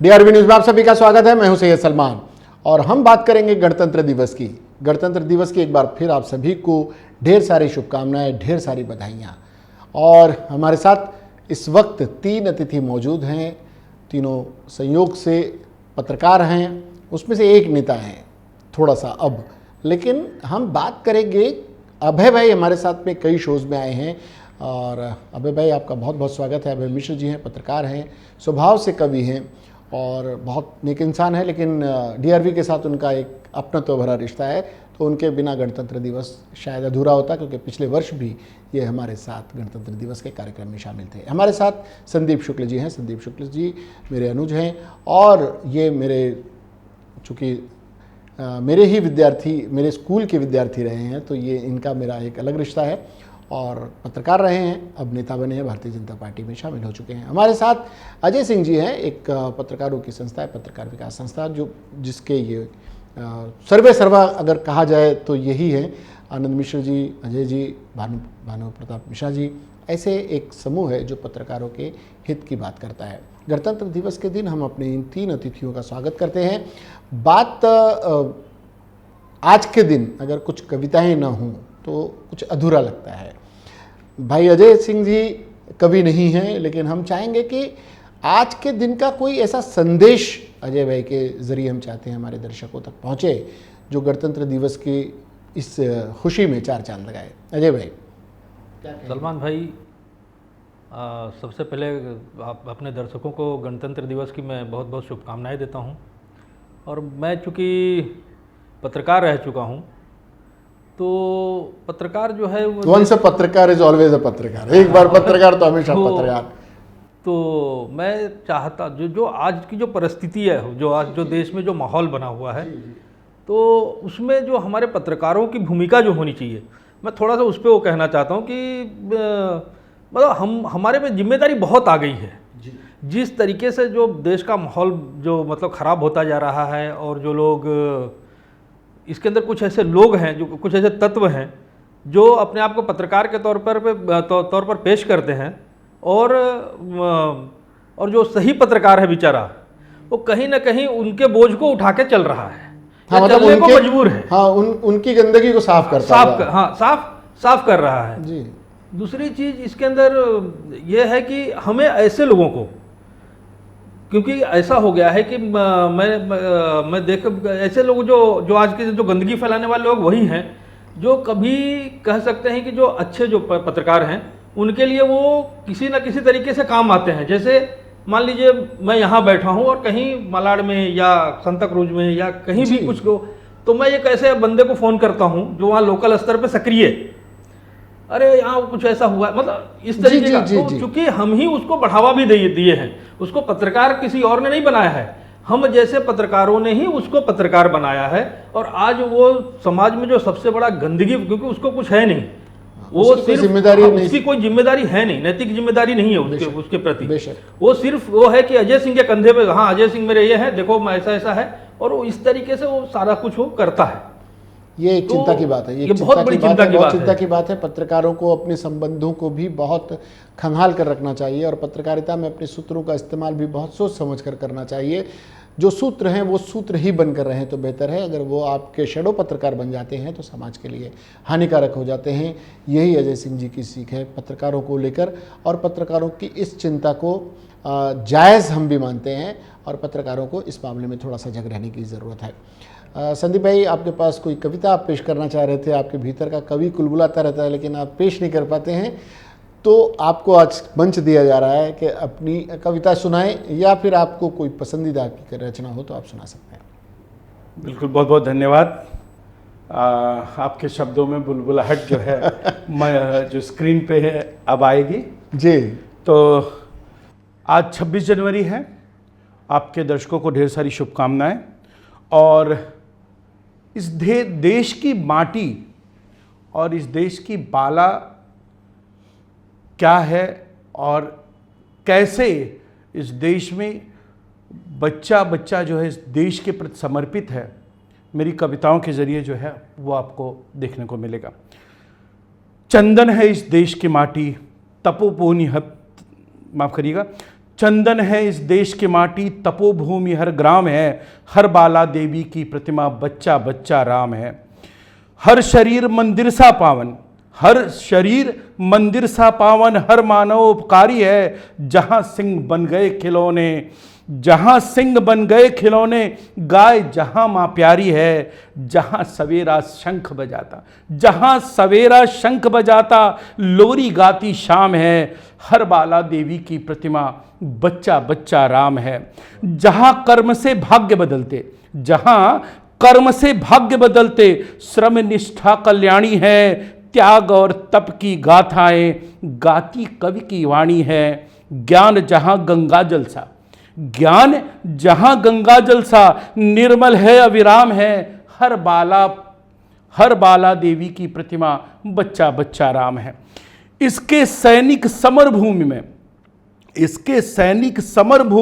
DRB news में आप सभी का स्वागत है। मैं हूं सैयद सलमान और हम बात करेंगे गणतंत्र दिवस की। गणतंत्र दिवस की एक बार फिर आप सभी को ढेर सारी शुभकामनाएं, ढेर सारी बधाइयां। और हमारे साथ इस वक्त 3 अतिथि मौजूद हैं। तीनों संयोग से पत्रकार हैं, उसमें से एक नेता हैं थोड़ा सा अब। लेकिन हम बात करेंगे, अभय भाई हमारे साथ में कई शोज़ में आए हैं और अभय भाई आपका बहुत बहुत स्वागत है। अभय मिश्र जी हैं, पत्रकार हैं, स्वभाव से कवि हैं और बहुत नेक इंसान है। लेकिन डीआरबी के साथ उनका एक अपनत्व भरा रिश्ता है, तो उनके बिना गणतंत्र दिवस शायद अधूरा होता, क्योंकि पिछले वर्ष भी ये हमारे साथ गणतंत्र दिवस के कार्यक्रम में शामिल थे। हमारे साथ संदीप शुक्ल जी हैं। संदीप शुक्ल जी मेरे अनुज हैं और ये मेरे, चूँकि मेरे ही विद्यार्थी, मेरे स्कूल के विद्यार्थी रहे हैं, तो ये इनका मेरा एक अलग रिश्ता है। और पत्रकार रहे हैं, अब नेता बने हैं, भारतीय जनता पार्टी में शामिल हो चुके हैं। हमारे साथ अजय सिंह जी हैं, एक पत्रकारों की संस्था है, पत्रकार विकास संस्था, जिसके ये सर्वे सर्वा अगर कहा जाए तो यही है। आनंद मिश्र जी, अजय जी, भानु प्रताप मिश्रा जी, ऐसे एक समूह है जो पत्रकारों के हित की बात करता है। गणतंत्र दिवस के दिन हम अपने इन 3 अतिथियों का स्वागत करते हैं। बात आज के दिन अगर कुछ कविताएं ना हों तो कुछ अधूरा लगता है। भाई अजय सिंह जी कवि नहीं हैं, लेकिन हम चाहेंगे कि आज के दिन का कोई ऐसा संदेश अजय भाई के ज़रिए हम चाहते हैं हमारे दर्शकों तक पहुँचे, जो गणतंत्र दिवस की इस खुशी में 4 चांद लगाए। अजय भाई। सलमान भाई, सबसे पहले आप अपने दर्शकों को गणतंत्र दिवस की मैं बहुत बहुत शुभकामनाएं देता हूं। और मैं चूँकि पत्रकार रह चुका हूं, तो पत्रकार जो है वो वंस अ पत्रकार इज ऑलवेज अ पत्रकार। एक बार पत्रकार तो हमेशा पत्रकार। तो मैं चाहता जो आज की जो परिस्थिति है, जो आज जो देश में जो माहौल बना हुआ है, तो उसमें जो हमारे पत्रकारों की भूमिका जो होनी चाहिए, मैं थोड़ा सा उस पर वो कहना चाहता हूँ कि मतलब हमारे पे जिम्मेदारी बहुत आ गई है। जिस तरीके से जो देश का माहौल जो मतलब ख़राब होता जा रहा है, और जो लोग इसके अंदर कुछ ऐसे लोग हैं, जो कुछ ऐसे तत्व हैं जो अपने आप को पत्रकार के तौर पर पेश करते हैं, और जो सही पत्रकार है बेचारा, वो कहीं ना कहीं उनके बोझ को उठा के चल रहा है। हाँ, मतलब चलने को मजबूर है। हाँ, उनकी गंदगी को साफ साफ कर रहा है जी। दूसरी चीज़ इसके अंदर यह है कि हमें ऐसे लोगों को, क्योंकि ऐसा हो गया है कि मैं देख ऐसे लोग जो आज के जो गंदगी फैलाने वाले लोग वही हैं, जो कभी कह सकते हैं कि जो अच्छे जो पत्रकार हैं उनके लिए वो किसी न किसी तरीके से काम आते हैं। जैसे मान लीजिए मैं यहाँ बैठा हूँ और कहीं मालाड में या संताक्रूज में या कहीं भी कुछ को, तो मैं एक ऐसे बंदे को फ़ोन करता हूँ जो वहाँ लोकल स्तर पे सक्रिय, अरे यहाँ कुछ ऐसा हुआ, मतलब इस तरीके का। तो चूंकि हम ही उसको बढ़ावा भी दिए हैं, उसको पत्रकार किसी और ने नहीं बनाया है, हम जैसे पत्रकारों ने ही उसको पत्रकार बनाया है। और आज वो समाज में जो सबसे बड़ा गंदगी, क्योंकि उसको कुछ है नहीं, वो सिर्फ जिम्मेदारी उसकी कोई जिम्मेदारी है नहीं, नैतिक जिम्मेदारी नहीं है उसके प्रति। वो सिर्फ वो है कि अजय सिंह के कंधे पे, हाँ अजय सिंह मेरे ये है, देखो ऐसा ऐसा है, और वो इस तरीके से वो सारा कुछ वो करता है। ये एक चिंता की बात है। ये बहुत बड़ी चिंता की बात है। पत्रकारों को अपने संबंधों को भी बहुत खंगाल कर रखना चाहिए और पत्रकारिता में अपने सूत्रों का इस्तेमाल भी बहुत सोच समझ कर करना चाहिए। जो सूत्र हैं वो सूत्र ही बनकर रहें तो बेहतर है। अगर वो आपके शैडो पत्रकार बन जाते हैं तो समाज के लिए हानिकारक हो जाते हैं। यही अजय सिंह जी की सीख है पत्रकारों को लेकर, और पत्रकारों की इस चिंता को जायज़ हम भी मानते हैं, और पत्रकारों को इस मामले में थोड़ा सा जग रहने की ज़रूरत है। संदीप भाई, आपके पास कोई कविता आप पेश करना चाह रहे थे। आपके भीतर का कवि कुलबुलाता रहता है, लेकिन आप पेश नहीं कर पाते हैं, तो आपको आज मंच दिया जा रहा है कि अपनी कविता सुनाएं, या फिर आपको कोई पसंदीदा आपकी रचना हो तो आप सुना सकते हैं। बिल्कुल, बहुत बहुत धन्यवाद। आपके शब्दों में बुलबुलाहट जो है जो स्क्रीन पे है अब आएगी जी। तो आज 26 जनवरी है। आपके दर्शकों को ढेर सारी शुभकामनाएं। और इस देश की माटी और इस देश की बाला क्या है, और कैसे इस देश में बच्चा बच्चा जो है इस देश के प्रति समर्पित है, मेरी कविताओं के ज़रिए जो है वो आपको देखने को मिलेगा। चंदन है इस देश की माटी, तपोपूनी है, माफ़ करिएगा, चंदन है इस देश की माटी, तपोभूमि हर ग्राम है, हर बाला देवी की प्रतिमा, बच्चा बच्चा राम है। हर शरीर मंदिर सा पावन, हर शरीर मंदिर सा पावन, हर मानव उपकारी है, जहां सिंह बन गए खिलौने, जहां सिंह बन गए खिलौने, गाय जहां मां प्यारी है, जहां सवेरा शंख बजाता, जहां सवेरा शंख बजाता, लोरी गाती शाम है, हर बाला देवी की प्रतिमा, बच्चा बच्चा राम है। जहां कर्म से भाग्य बदलते, जहां कर्म से भाग्य बदलते, श्रम निष्ठा कल्याणी है, त्याग और तप की गाथाएं गाती कवि की वाणी है। ज्ञान जहां गंगा जल सा, ज्ञान जहां गंगा जल सा, निर्मल है अविराम है, हर बाला देवी की प्रतिमा, बच्चा बच्चा राम है। इसके सैनिक समर भूमि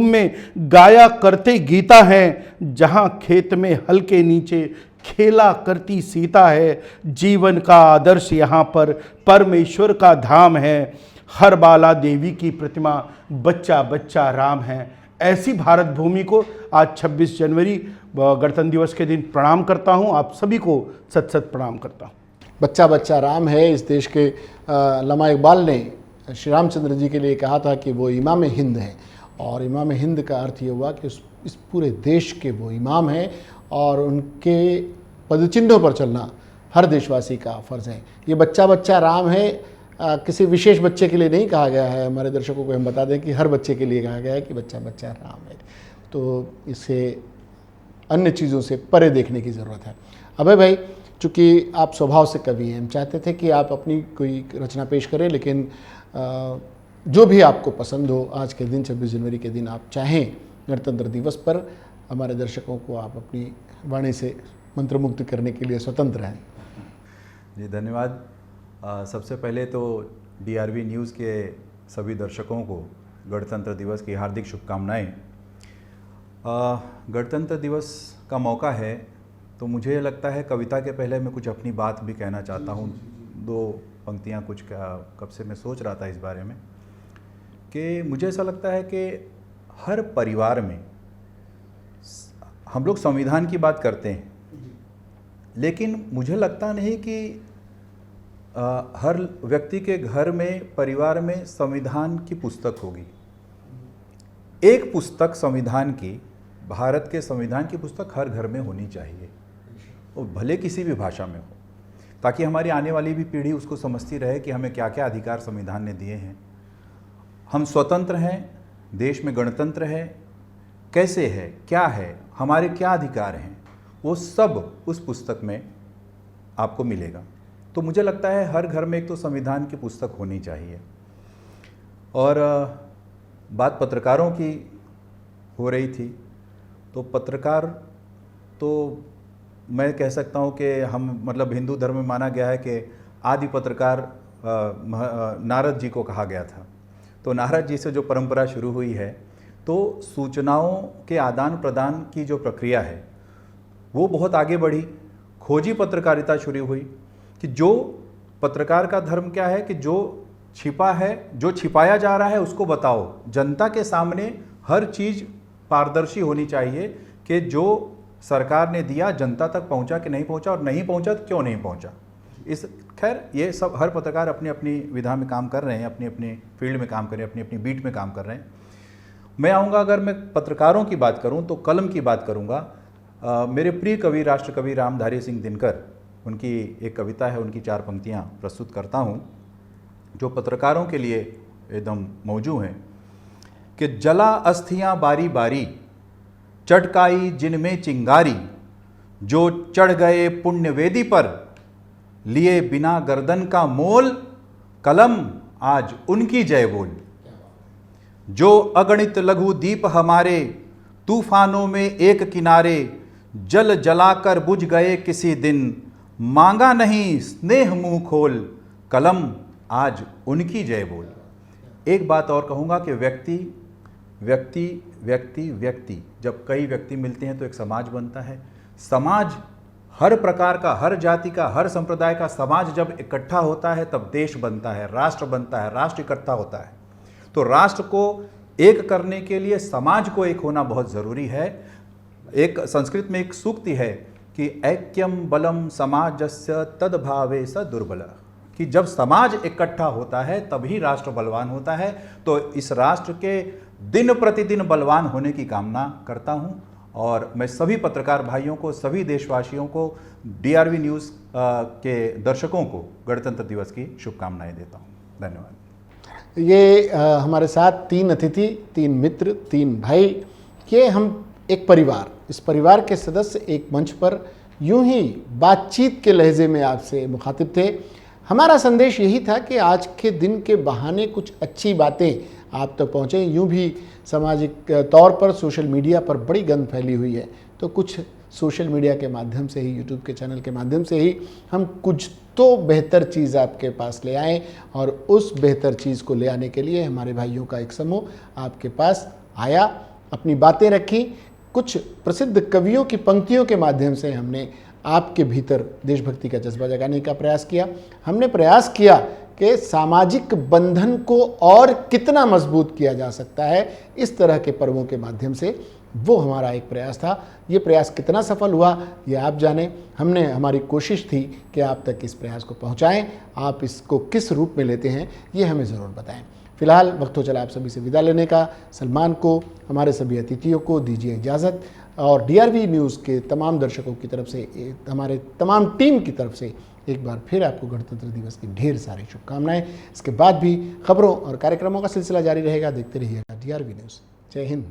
में गाया करते गीता है, जहां खेत में हल के नीचे खेला करती सीता है। जीवन का आदर्श यहाँ पर परमेश्वर का धाम है, हर बाला देवी की प्रतिमा, बच्चा बच्चा राम है। ऐसी भारत भूमि को आज 26 जनवरी गणतंत्र दिवस के दिन प्रणाम करता हूँ। आप सभी को सत सत प्रणाम करता हूँ। बच्चा बच्चा राम है, इस देश के अल्लामा इकबाल ने श्री रामचंद्र जी के लिए कहा था कि वो इमाम हिंद हैं, और इमाम हिंद का अर्थ ये हुआ कि इस पूरे देश के वो इमाम हैं, और उनके पदचिन्हों पर चलना हर देशवासी का फ़र्ज़ है। ये बच्चा बच्चा राम है किसी विशेष बच्चे के लिए नहीं कहा गया है। हमारे दर्शकों को हम बता दें कि हर बच्चे के लिए कहा गया है कि बच्चा बच्चा राम है। तो इसे अन्य चीज़ों से परे देखने की ज़रूरत है। अभय भाई, चूँकि आप स्वभाव से कवि हैं, हम चाहते थे कि आप अपनी कोई रचना पेश करें, लेकिन जो भी आपको पसंद हो आज के दिन 26 जनवरी के दिन आप चाहें गणतंत्र दिवस पर हमारे दर्शकों को आप अपनी वाणी से मंत्रमुग्ध करने के लिए स्वतंत्र हैं। जी धन्यवाद। सबसे पहले तो DRV न्यूज़ के सभी दर्शकों को गणतंत्र दिवस की हार्दिक शुभकामनाएं। गणतंत्र दिवस का मौका है तो मुझे लगता है कविता के पहले मैं कुछ अपनी बात भी कहना चाहता हूँ। 2 पंक्तियाँ कुछ कब से मैं सोच रहा था इस बारे में कि मुझे ऐसा लगता है कि हर परिवार में हम लोग संविधान की बात करते हैं, लेकिन मुझे लगता नहीं कि हर व्यक्ति के घर में परिवार में संविधान की पुस्तक होगी। एक पुस्तक संविधान की, भारत के संविधान की पुस्तक हर घर में होनी चाहिए, वो भले किसी भी भाषा में हो, ताकि हमारी आने वाली भी पीढ़ी उसको समझती रहे कि हमें क्या क्या अधिकार संविधान ने दिए हैं, हम स्वतंत्र हैं, देश में गणतंत्र है, कैसे है, क्या है, हमारे क्या अधिकार हैं, वो सब उस पुस्तक में आपको मिलेगा। तो मुझे लगता है हर घर में एक तो संविधान की पुस्तक होनी चाहिए। और बात पत्रकारों की हो रही थी, तो पत्रकार तो मैं कह सकता हूँ कि हम मतलब हिंदू धर्म में माना गया है कि आदि पत्रकार नारद जी को कहा गया था। तो नारद जी से जो परंपरा शुरू हुई है, तो सूचनाओं के आदान प्रदान की जो प्रक्रिया है वो बहुत आगे बढ़ी। खोजी पत्रकारिता शुरू हुई कि जो पत्रकार का धर्म क्या है कि जो छिपा है, जो छिपाया जा रहा है उसको बताओ। जनता के सामने हर चीज़ पारदर्शी होनी चाहिए कि जो सरकार ने दिया जनता तक पहुंचा कि नहीं पहुंचा, और नहीं पहुंचा तो क्यों नहीं पहुंचा। इस खैर ये सब हर पत्रकार अपनी अपनी विधा में काम कर रहे हैं, अपनी अपनी फील्ड में काम कर रहे हैं, अपनी अपनी बीट में काम कर रहे हैं। मैं आऊँगा, अगर मैं पत्रकारों की बात करूँ तो कलम की बात करूँगा। मेरे प्रिय कवि राष्ट्रकवि रामधारी सिंह दिनकर, उनकी एक कविता है, उनकी 4 पंक्तियाँ प्रस्तुत करता हूँ जो पत्रकारों के लिए एकदम मौजू हैं कि जला अस्थियाँ बारी बारी, चटकाई जिनमें चिंगारी, जो चढ़ गए पुण्य वेदी पर, लिए बिना गर्दन का मोल, कलम आज उनकी जय बोल। जो अगणित लघु दीप हमारे, तूफानों में एक किनारे, जल जलाकर बुझ गए किसी दिन, मांगा नहीं स्नेह मुंह खोल, कलम आज उनकी जय बोल। एक बात और कहूँगा कि व्यक्ति व्यक्ति व्यक्ति व्यक्ति जब कई व्यक्ति मिलते हैं तो एक समाज बनता है। समाज हर प्रकार का, हर जाति का, हर संप्रदाय का समाज जब इकट्ठा होता है तब देश बनता है, राष्ट्र बनता है, राष्ट्र इकट्ठा होता है। तो राष्ट्र को एक करने के लिए समाज को एक होना बहुत ज़रूरी है। एक संस्कृत में एक सूक्ति है कि ऐक्यम बलम समाजस्य तद्भावे स दुर्बल, कि जब समाज इकट्ठा होता है तभी राष्ट्र बलवान होता है। तो इस राष्ट्र के दिन प्रतिदिन बलवान होने की कामना करता हूं और मैं सभी पत्रकार भाइयों को, सभी देशवासियों को, DRV न्यूज़ के दर्शकों को गणतंत्र दिवस की शुभकामनाएं देता हूं। धन्यवाद। ये हमारे साथ 3 अतिथि, 3 मित्र, 3 भाई, ये हम एक परिवार, इस परिवार के सदस्य एक मंच पर यूं ही बातचीत के लहजे में आपसे मुखातिब थे। हमारा संदेश यही था कि आज के दिन के बहाने कुछ अच्छी बातें आप तक पहुँचें। यूं भी सामाजिक तौर पर सोशल मीडिया पर बड़ी गंद फैली हुई है, तो कुछ सोशल मीडिया के माध्यम से ही, यूट्यूब के चैनल के माध्यम से ही हम कुछ तो बेहतर चीज़ आपके पास ले आएँ, और उस बेहतर चीज़ को ले आने के लिए हमारे भाइयों का एक समूह आपके पास आया, अपनी बातें रखी। कुछ प्रसिद्ध कवियों की पंक्तियों के माध्यम से हमने आपके भीतर देशभक्ति का जज्बा जगाने का प्रयास किया। हमने प्रयास किया कि सामाजिक बंधन को और कितना मजबूत किया जा सकता है इस तरह के पर्वों के माध्यम से, वो हमारा एक प्रयास था। ये प्रयास कितना सफल हुआ ये आप जानें। हमारी कोशिश थी कि आप तक इस प्रयास को पहुंचाएं। आप इसको किस रूप में लेते हैं ये हमें ज़रूर बताएं। फिलहाल वक्त हो चला आप सभी से विदा लेने का। सलमान को, हमारे सभी अतिथियों को दीजिए इजाज़त, और DRV न्यूज़ के तमाम दर्शकों की तरफ से, हमारे तमाम टीम की तरफ से एक बार फिर आपको गणतंत्र दिवस की ढेर सारी शुभकामनाएं। इसके बाद भी खबरों और कार्यक्रमों का सिलसिला जारी रहेगा। देखते रहिएगा DRV न्यूज़। जय हिंद।